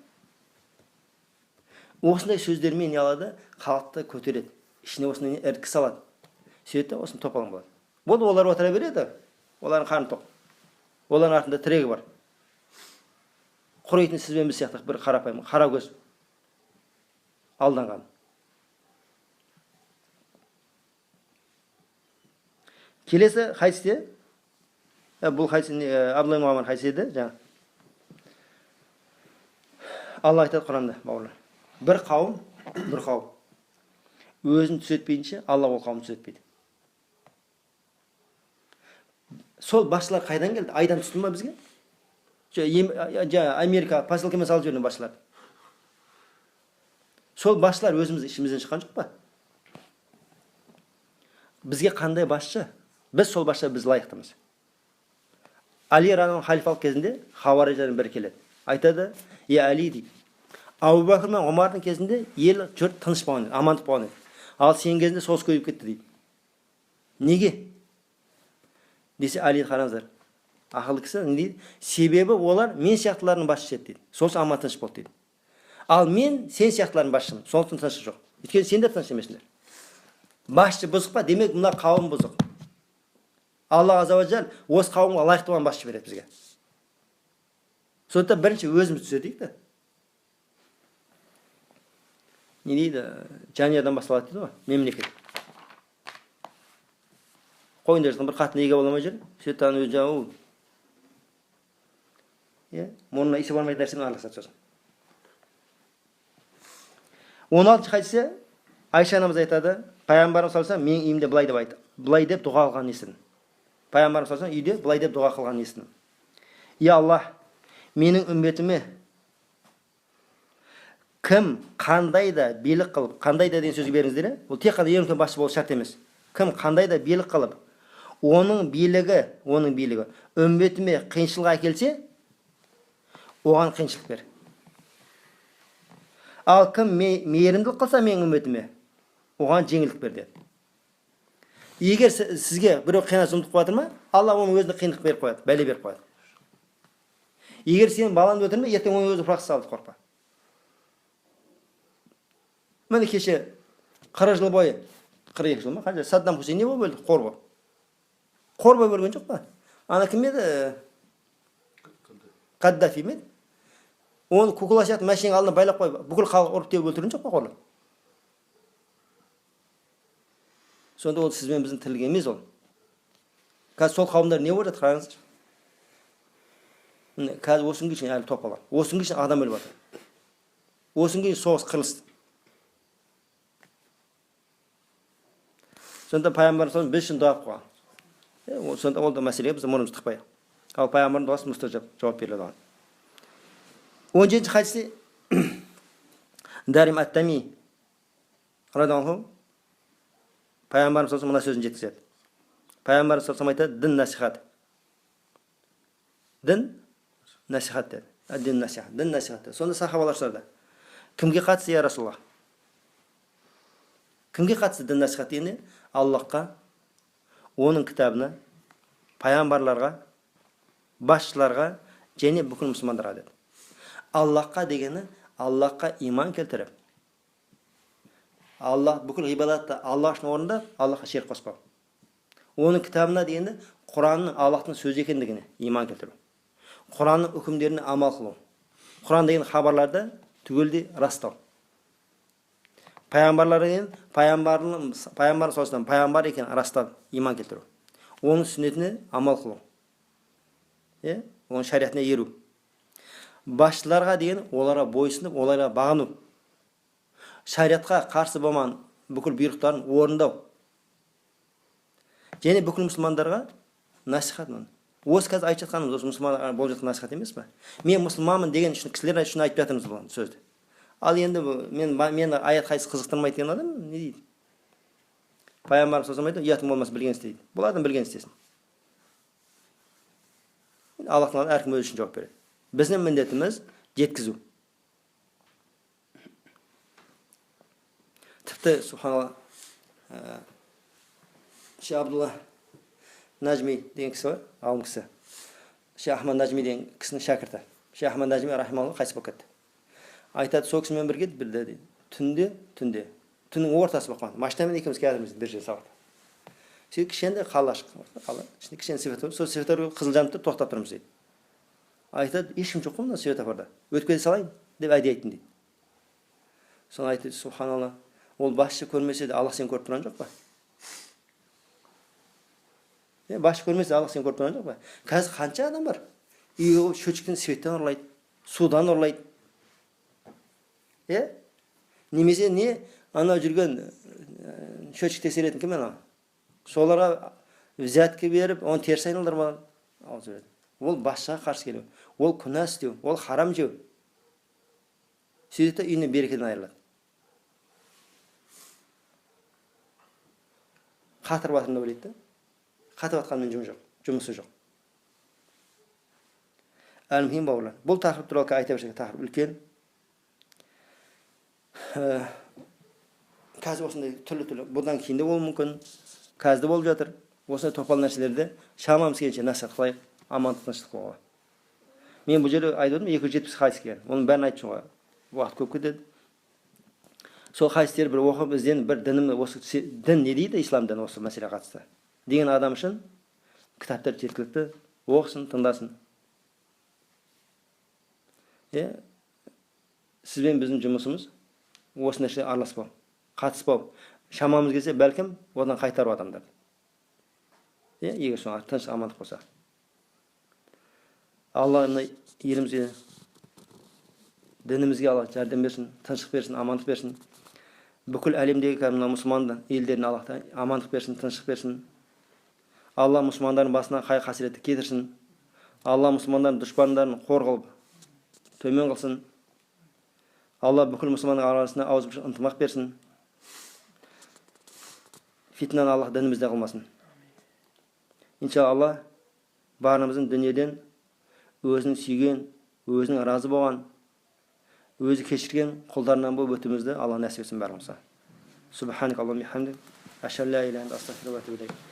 Осындай сөздермен не алады? Халықты көтереді. Ішіне осыны іріткі салады. Сөйтті, осыны топалың болады. Болды, олар отыра береді. Олардың қарны тоқ. Олардың артында тірегі бар. Құрайтын сізбен біз сияқты бір қарапайым, қара көз алданған. Келесі хадисте, бұл хадис Абдулла ибн Умар хадис еді, жаңа. Алла айтады Құранда, бауырлар. Бір қауым өзін түзетпейінше, Алла ол қауым түзетпейді. Сол басшылар қайдан келді? Айдан түсті ма бізге? Америка посылкамен салып жүрген басшылар. Сол басшылар өзіміз ішімізден шыққан жоқ па? Бізге қандай басшы? Біз сол басшы біз лайықтымыз. Али радиаллаху халифалық кезінде хавариждардың бірі келеді. Айтады, Али дейді. Абу Бәкір мен Омардың кезінде ел жұрт тыныш болған еді, амандық болған еді. Ал сенің кезінде соғыс көбейіп кетті дейді. Неге? Десе Али қараңыздар. Ақылды кісі не дейді? Себебі олар мен сияқтылардың басшысы еді дейді. Сосын аман тыныш болды дейді. Ал мен сен сияқтылардың басшымын. Сондықтан тыныш жоқ. Өйткені сендер тыныш емессіңдер. Басшы бұзық па? Демек мына қауым бұзық. Алла аза ва жал осы қауымға лайықты болған басшы береді бізге. Сондықтан бірінші өзіміз түзетейік та. Не дейді? Жанұядан басталады дейді ғой, мемлекет. Қойыңдар бір қатын еге боламай жүр. Сөйтіп өзі жаңа мұрнына исі бармайтын нәрсемен араласады сосын. 16 хадисте Айша анамыз айтады, Пайғамбарымыз салса мен үйімде былай деп айтты. Былай деп дұға қылған естідім. Пайғамбарымыз салса үйде былай деп дұға қылған естідім. Я Аллах, менің үмметіме кім қандай да билік қылып, қандай да деген сөзге беріңіздер, ол тек қана ең үлкен басшы болу шарт емес. Кім қандай да билік қылып, оның билігі үмметіме қиыншылық әкелсе, оған қиыншылық бер. Ал кім мейірімділік қылса менің үмметіме, оған жеңілдік бер деді. Егер сізге біреу қиянат зұлымдық қылып жатыр ма, Алла оның өзіне қиындық беріп қояды, бәле беріп қояды. Егер сен балаңды өлтірме, ертең оның өзі құрақсыз салды, қорықпа. Міне кеше 40 жыл бойы, 42 жыл ма, қанша Саддам Хусейн не болып өлді? Қор болып. Қор болып өлген жоқ па? Ана кім еді? Қаддафи ме еді? Оны кукла сияқты машинаның алдына байлап қойып, бүкіл халық ұрып теуіп өлтірген жоқ па қорлап? Сонда ол сізбен біздің тірлік емес ол. Қазір сол қауымдар не болып жатыр, қараңыздар. Қазір осы күнге шейін әлі топалар. Осы күнге шейін адам өліп жатыр. Осы күнге шейін соғыс қырылыс. Сонда пайғамбарымыз біз үшін дұға қылған. Сонда ол да мәселеге біз мұрнымызды тықпайық. Ал пайғамбардың дұғасы мұстажап жауап беріледі оған. 17-ші хадисте Дарим ат-Тами радиаллаху пайғамбарымыз мына сөзін жеткізеді. Пайғамбарымыз айтады, дін насихат. Дін насихат деді. Дін насихат. Дін насихат деді. Сонда сахабалар сұрады. Кімге қатысты, я Расулаллах? Кімге қатысты дін насихат дегенде? Аллахқа, оның кітабына, пайғамбарларға, басшыларға және бүкіл мұсылмандарға деді. Аллахқа дегені, Аллахқа иман келтіріп, Аллах бүкіл ғибадатты Аллах үшін орындап, Аллахқа шерік қоспау. Оның кітабына дегенде, Құранның Аллахтың сөзі екендігіне иман келтіру. Құранның үкімдеріне амал қылу. Құран деген хабарларды түгелдей растау. Пайғамбарлар деген пайғамбар соғыстан пайғамбар екен растап иман келтіру. Оның сүннетіне амал қылу. Оның шариатына еру. Басшыларға деген оларға бойсынып, оларға бағыну. Шариатқа қарсы болмаған бүкіл бұйрықтарын орындау. Және бүкіл мұсылмандарға насихат. Осы қазір айтып жатқанымыз осы мұсылмандарға болып жатқан насихат емес пе? Мен мұсылманмын деген үшін кісілер үшін айтып жатырмыз бұл сөзді. Ал енді мен аят хадис қызықтырмайды деген адам не дейді? Пайғамбарымыз солай айтады, ұятың болмаса білген істе дейді. Бұл адам білген істесін. Аллахтың алдында әркім өзі үшін жауап береді. Біздің міндетіміз жеткізу. Тіпті субханалла Шейх Абдулла Нажми деген кісі бар, ғалым кісі. Шейх Ахмад Нажми деген кісінің шәкірті. Шейх Ахмад Нажми рахималлах қайтыс болып кетті. Айтады, сол кісімен бірге білді дейді. Түннің ортасы болып қалды. Машинамен екеуміз келдіміз бір жер сағат. Сөйтіп кішкентай қала ашық. Ішінде кішкене светофор. Сол светофор қызыл жанып тұр, тоқтап тұрмыз дейді. Айтады, ешкім жоқ қой мына светофорда. Өтіп кете салайын деп әдейі айттым дейді. Соны айтады, субханалла, ол басшы көрмесе де Аллах сені көріп тұрған жоқ па? Басшы көрмесе Аллах сені көріп тұрған жоқ па? Қазір қанша адам бар? Үйге счетчиктен светтен ұрлайды, судан ұрлайды. Немесе не анау жүрген счетчик тексеретін кім анау? Соларға взятка беріп, оны теріс айналдырмаған. Ол басшыға қарсы келу. Ол күнә істеу, ол харам жеу. Сөйтті үйіне берекеден айырылады. Қатыр батырында білейді. Қатыр батқанмен жұмысы жоқ. Әлмейін бауырлар. Бұл тақырып туралы айта берсек тақырып үлкен. Қазір осындай түрлі бұдан кейін де болуы мүмкін. Қазір де болып жатыр. Осындай топал нәрселерді шамамыз келгенше насихат қылайық, амандық тыныштық болуға. Мен бұл жерде айтып отырмын 270 хадис келген. Оның бәрін айтып шығуға уақыт көп кетеді. Сол хадистерді бір оқып ізденіп, бір дін не дейді исламдан осы мәселеге қатысты деген адам үшін кітаптар жеткілікті, оқысын, тыңдасын. Сізбен біздің жұмысымыз осы нәрсе араласпау, қатыспау. Шамамыз келсе, бәлкім одан қайтару адамдар. Егер соң тыныш амандық болса. Алла елімізге, дінімізге Алла жәрдем берсін, тыныштық берсін, амандық берсін. Бүкіл әлемдегі кәдімгі мұсылман елдеріне Аллах амандық берсін, тыныштық берсін. Алла мұсылмандардың басына қай қасіретті кетірсін. Алла мұсылмандардың дұшпандарын қор қылып төмен қылсын. Алла бүкіл мұсылманның арасына ауызбіршілік ынтымақ берсін. Фитнаны Аллах дінімізде қылмасын. Иншалла, барымыздың дүниеден өзінің сүйген, өзінің разы болған, өзі кешірген құлдарынан болып өтімізді Алла нәсіп етсін бәрімізге. Субханак Аллахумма бихамдик, ашһаду ан ла илаха илля анта, астағфирука ва атубу илейк.